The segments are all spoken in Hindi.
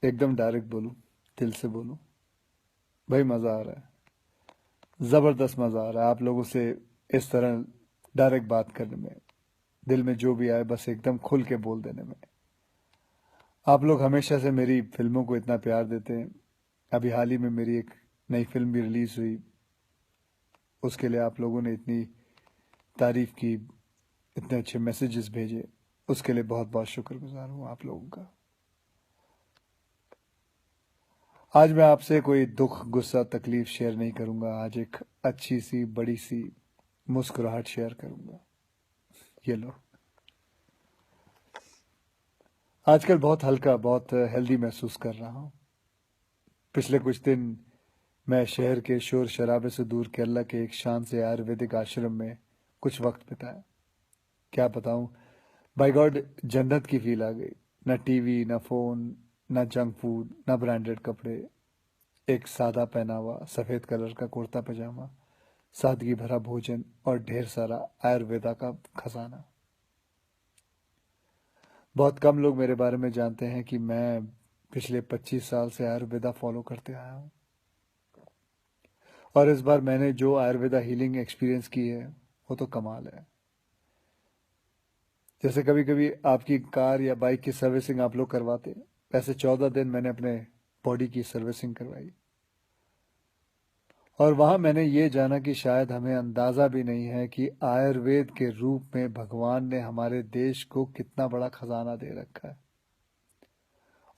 एकदम डायरेक्ट बोलूं, दिल से बोलूं, भाई मज़ा आ रहा है, ज़बरदस्त मज़ा आ रहा है आप लोगों से इस तरह डायरेक्ट बात करने में। दिल में जो भी आए बस एकदम खुल के बोल देने में। आप लोग हमेशा से मेरी फिल्मों को इतना प्यार देते हैं। अभी हाल ही में मेरी एक नई फिल्म भी रिलीज हुई, उसके लिए आप लोगों ने इतनी तारीफ की, इतने अच्छे मैसेजेस भेजे, उसके लिए बहुत बहुत शुक्रगुजार हूँ आप लोगों का। आज मैं आपसे कोई दुख गुस्सा तकलीफ शेयर नहीं करूंगा। आज एक अच्छी सी बड़ी सी मुस्कुराहट शेयर करूंगा। ये लो। आजकल बहुत हल्का, बहुत हेल्दी महसूस कर रहा हूँ। पिछले कुछ दिन मैं शहर के शोर शराबे से दूर केरला के एक शांत से आयुर्वेदिक आश्रम में कुछ वक्त बिताया। क्या बताऊं, बाय गॉड जन्नत की फील आ गई। न टीवी, न फोन, न जंक फूड, न ब्रांडेड कपड़े। एक सादा पहनावा, सफेद कलर का कुर्ता पजामा, सादगी भरा भोजन और ढेर सारा आयुर्वेदा का खजाना। बहुत कम लोग मेरे बारे में जानते हैं कि मैं पिछले 25 साल से आयुर्वेदा फॉलो करते आया हूँ। और इस बार मैंने जो आयुर्वेदा हीलिंग एक्सपीरियंस की है वो तो कमाल है। जैसे कभी कभी आपकी कार या बाइक की सर्विसिंग आप लोग करवाते हैं, वैसे 14 दिन मैंने अपने बॉडी की सर्विसिंग करवाई। और वहां मैंने ये जाना कि शायद हमें अंदाजा भी नहीं है कि आयुर्वेद के रूप में भगवान ने हमारे देश को कितना बड़ा खजाना दे रखा है,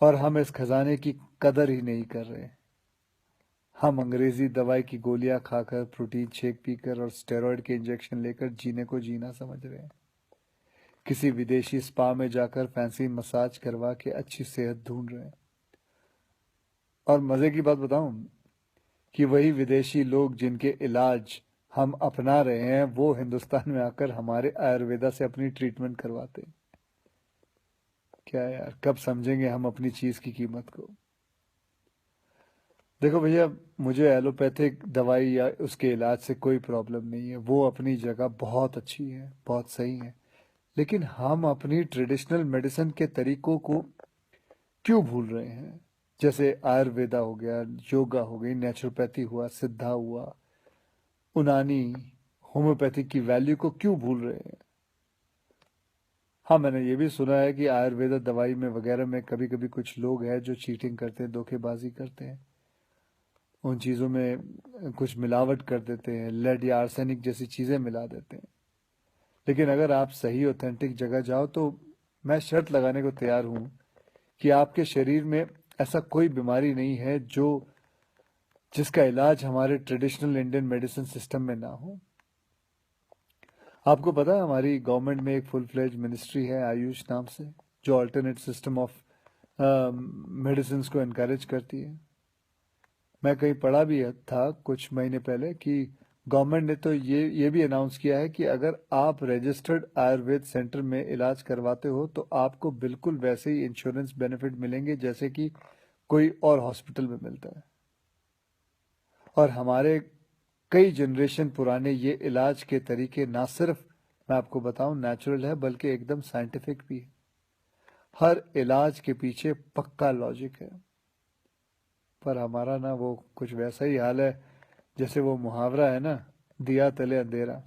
और हम इस खजाने की कदर ही नहीं कर रहे। हम अंग्रेजी दवाई की गोलियां खाकर, प्रोटीन शेक पीकर और स्टेरॉइड के इंजेक्शन लेकर जीने को जीना समझ रहे हैं। किसी विदेशी स्पा में जाकर फैंसी मसाज करवा के अच्छी सेहत ढूंढ रहे हैं। और मजे की बात बताऊं कि वही विदेशी लोग जिनके इलाज हम अपना रहे हैं, वो हिंदुस्तान में आकर हमारे आयुर्वेदा से अपनी ट्रीटमेंट करवाते हैं। क्या यार, कब समझेंगे हम अपनी चीज की कीमत को। देखो भैया, मुझे एलोपैथिक दवाई या उसके इलाज से कोई प्रॉब्लम नहीं है, वो अपनी जगह बहुत अच्छी है, बहुत सही है। लेकिन हम अपनी ट्रेडिशनल मेडिसिन के तरीकों को क्यों भूल रहे हैं? जैसे आयुर्वेदा हो गया, योगा हो गई, नेचुरोपैथी हुआ, सिद्धा हुआ, उनानी, होम्योपैथिक की वैल्यू को क्यों भूल रहे हैं? हाँ, मैंने ये भी सुना है कि आयुर्वेदा दवाई में वगैरह में कभी कभी कुछ लोग हैं जो चीटिंग करते हैं, धोखेबाजी करते हैं, उन चीज़ों में कुछ मिलावट कर देते हैं, लेड या आर्सेनिक जैसी चीज़ें मिला देते हैं। लेकिन अगर आप सही ऑथेंटिक जगह जाओ तो मैं शर्त लगाने को तैयार हूं कि आपके शरीर में ऐसा कोई बीमारी नहीं है जो जिसका इलाज हमारे ट्रेडिशनल इंडियन मेडिसिन सिस्टम में ना हो। आपको पता है हमारी गवर्नमेंट में एक फुल फ्लेज मिनिस्ट्री है आयुष नाम से, जो अल्टरनेट सिस्टम ऑफ मेडिसिन को एनकरेज करती है। मैं कहीं पढ़ा भी था कुछ महीने पहले कि गवर्नमेंट ने तो ये भी अनाउंस किया है कि अगर आप रजिस्टर्ड आयुर्वेद सेंटर में इलाज करवाते हो तो आपको बिल्कुल वैसे ही इंश्योरेंस बेनिफिट मिलेंगे जैसे कि कोई और हॉस्पिटल में मिलता है। और हमारे कई जनरेशन पुराने ये इलाज के तरीके ना सिर्फ, मैं आपको बताऊं, नेचुरल है, बल्कि एकदम साइंटिफिक भी है। हर इलाज के पीछे पक्का लॉजिक है। पर हमारा ना वो कुछ वैसा ही हाल है जैसे वो मुहावरा है ना, दिया तले अंधेरा।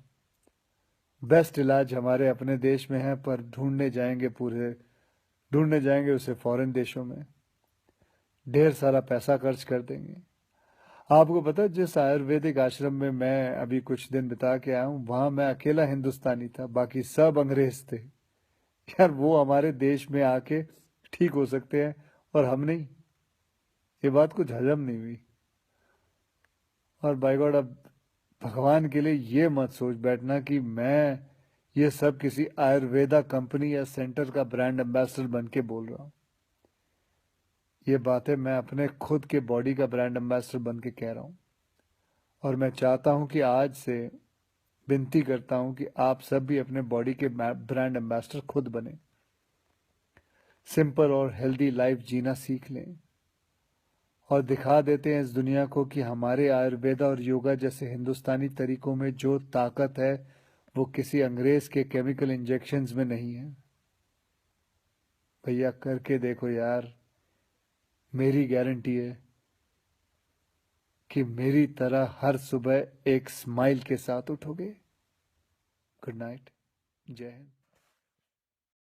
बेस्ट इलाज हमारे अपने देश में है, पर ढूंढने जाएंगे उसे फॉरेन देशों में, ढेर सारा पैसा खर्च कर देंगे। आपको पता है जिस आयुर्वेदिक आश्रम में मैं अभी कुछ दिन बिता के आया हूँ, वहां मैं अकेला हिंदुस्तानी था, बाकी सब अंग्रेज थे। यार, वो हमारे देश में आके ठीक हो सकते हैं और हम नहीं। ये बात कुछ हजम नहीं हुई। और बाय गॉड, अब भगवान के लिए ये मत सोच बैठना कि मैं ये सब किसी आयुर्वेदा कंपनी या सेंटर का ब्रांड एम्बेसडर बन के बोल रहा हूँ। ये बातें मैं अपने खुद के बॉडी का ब्रांड एम्बेसडर बन के कह रहा हूँ। और मैं चाहता हूँ कि आज से विनती करता हूँ कि आप सब भी अपने बॉडी के ब्रांड एम्बेसडर खुद बने, सिंपल और हेल्दी लाइफ जीना सीख लें और दिखा देते हैं इस दुनिया को कि हमारे आयुर्वेदा और योगा जैसे हिंदुस्तानी तरीकों में जो ताकत है वो किसी अंग्रेज के केमिकल इंजेक्शंस में नहीं है। भैया, करके देखो यार, मेरी गारंटी है कि मेरी तरह हर सुबह एक स्माइल के साथ उठोगे। Good night. जय हिंद।